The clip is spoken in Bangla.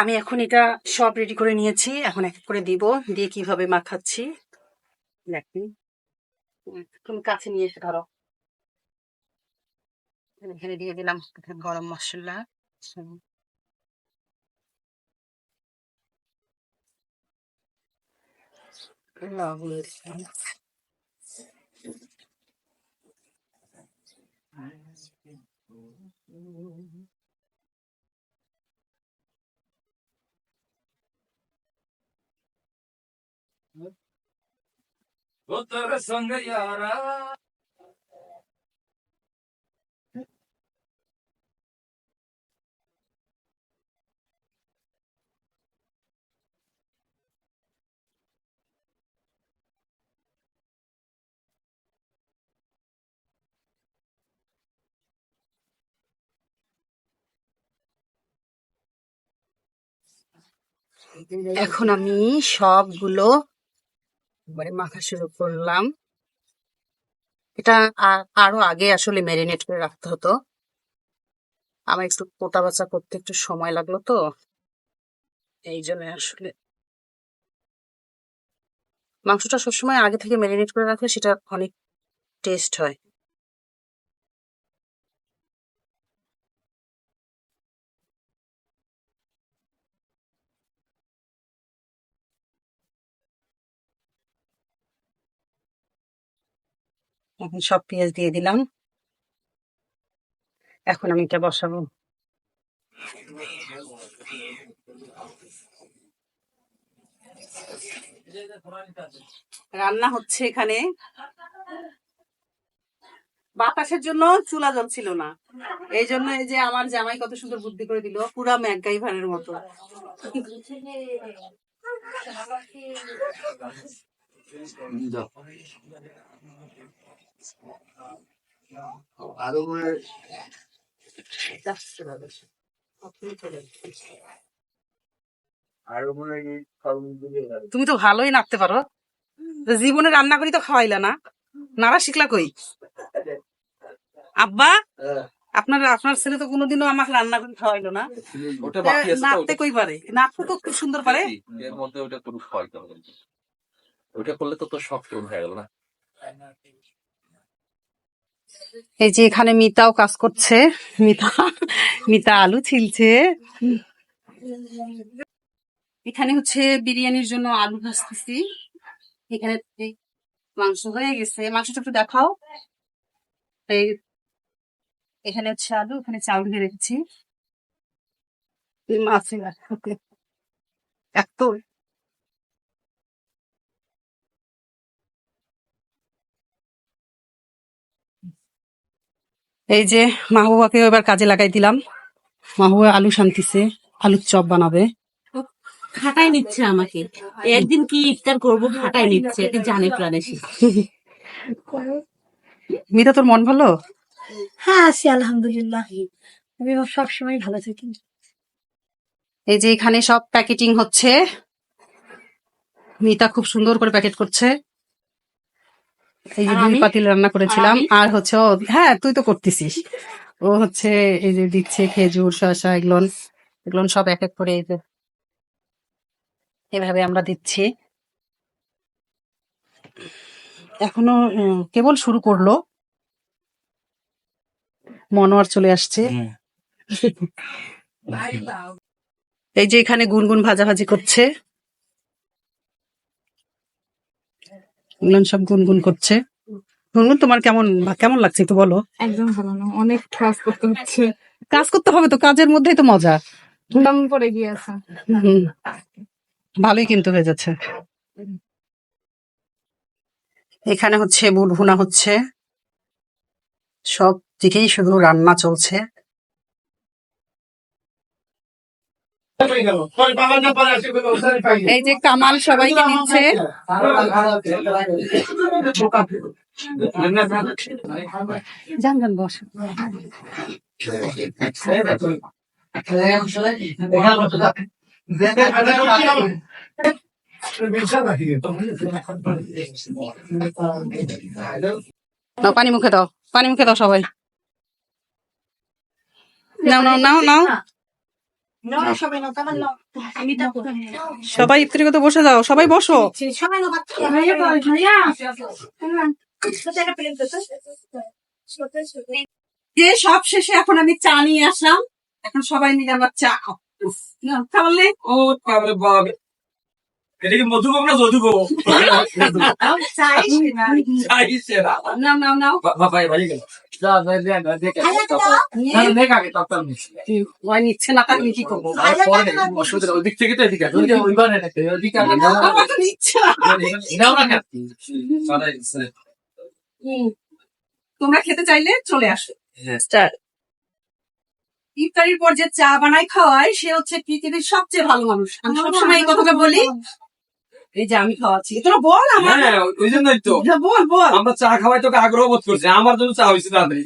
আমি এখন এটা সব রেডি করে নিয়েছি, এখন এক এক করে দিব, দিয়ে কিভাবে মাখাচ্ছি দেখি। তুমি কাছে নিয়ে এসে ধরো। এখানে দিয়ে দিলাম গরম মশলা, লবণ দিলাম। এখন আমি সবগুলো এবারে মাখা শুরু করলাম। এটা আরো আগে আসলে ম্যারিনেট করে রাখতে হতো, আমার একটু কোটা বাছা করতে একটু সময় লাগলো তো, এই জন্য আসলে মাংসটা সবসময় আগে থেকে ম্যারিনেট করে রাখলে সেটা অনেক টেস্ট হয়। এখন সব পেঁয়াজ দিয়ে দিলাম, এখন আমি এটা বসাবো। রান্না হচ্ছে এখানে, বাতাসের জন্য চুলা জ্বলছিল না, এই জন্য এই যে আমার জামাই কত সুন্দর বুদ্ধি করে দিল, পুরা ম্যাকগাইভারের মতো। তুমি তো ভালোই নাড়তে পারো, জীবনে রান্না করি তো খাওয়াইলা না, নাড়া শিখলা কই? আব্বা, আপনার ছেলে তো কোনোদিনও আমাকে রান্না করে খাওয়াইলো না, নাড়তে কই পারে? নাড়তে তো খুব সুন্দর পারে। এর মধ্যে ওটা কোনো খাওয়াইতে হবে, ওটা করলে তো তোর শখ পূরণ হয়ে গেল না। এই যে এখানে মিতাও কাজ করছে, মিতা মিতা আলু ছিলছে। এখানে হচ্ছে বিরিয়ানির জন্য আলু ভাজতেছি। এখানে মাংস হয়ে গেছে, মাংসটা একটু দেখাও। এই এখানে হচ্ছে আলু, এখানে চাউল দিয়ে রেখেছি, মাছ এত। এই যে মাহবুবাকে এবার কাজে লাগাই দিলাম, মাহবুবা আলু শান্তিছে, আলুর চপ বানাবে। খাটাই নিচ্ছে আমাকে, একদিন কি ইফতার করবো খাটাই নিচ্ছে, একে জানে প্রাণে। মিতা তোর মন ভালো? হ্যাঁ আছি আলহামদুলিল্লাহ, আমি সবসময় ভালো থাকি। এই যে এখানে সব প্যাকেটিং হচ্ছে, মিতা খুব সুন্দর করে প্যাকেট করছে। এই যে 2 পাতিল রান্না করেছিলাম, আর হচ্ছে ও, হ্যাঁ তুই তো করতেছিস, ও হচ্ছে এই যে দিচ্ছে খেজুর শসা এগুলো এগুলো সব এক এক করে এই যে এভাবে আমরা দিচ্ছি। এখনো কেবল শুরু করলো, মনোয়ার চলে আসছে। এই যে এখানে গুনগুন ভাজাভাজি করছে, এগুলো সব গুনগুন করছে। গুনগুন তোমার কেমন কেমন লাগছে একটু বলো। একদম ভালো না, অনেক কাজ করতে হচ্ছে। কাজ করতে হবে তো, কাজের মধ্যেই তো মজা। দম পড়ে গিয়েছে। ভালোই কিন্তু হয়ে যাচ্ছে। এখানে হচ্ছে বুট ভুনা হচ্ছে, সব দিকেই শুধু রান্না চলছে। এই যে কামাল সবাইকে নিচ্ছে। যান যান বস। নাও পানি মুখে দাও, পানি মুখে দাও সবাই, নাও নাও নাও নাও। সবাই ইফতারিতে বসে যাও, সবাই বসো। যে সব শেষে এখন আমি চা নিয়ে আসলাম, এখন সবাই মিলে আমার চা খাওয়ালে। ও তাহলে বাবা, এটা কি মধুবাবু না যদুবাবু? চাইছে না। নাও নাও নাও। ভাই ভাই গেল। যা দেখ আগে তখন ওই নিচ্ছে না, তাহলে কি করবো? অসুবিধা ওই দিক থেকে তো এদিকে ওইবার ওইদিকে আমার তো নিচ্ছে না। এটাও না কেন? তোমরা খেতে চাইলে চলে আসো। হ্যাঁ। ইফতারির পর যে চা বানাই খাওয়াই, সে হচ্ছে পৃথিবীর সবচেয়ে ভালো মানুষ। আমি সবসময় এই কথাটা বলি। এই যে আমি খাওয়াচ্ছি, তোরা বল আমার। হ্যাঁ, ওই জন্যই তো বল বল। আমরা চা খাওয়াই তোকে আগ্রহ বোধ করছি। আমার জন্য চা হয়েছে তাড়াতাড়ি।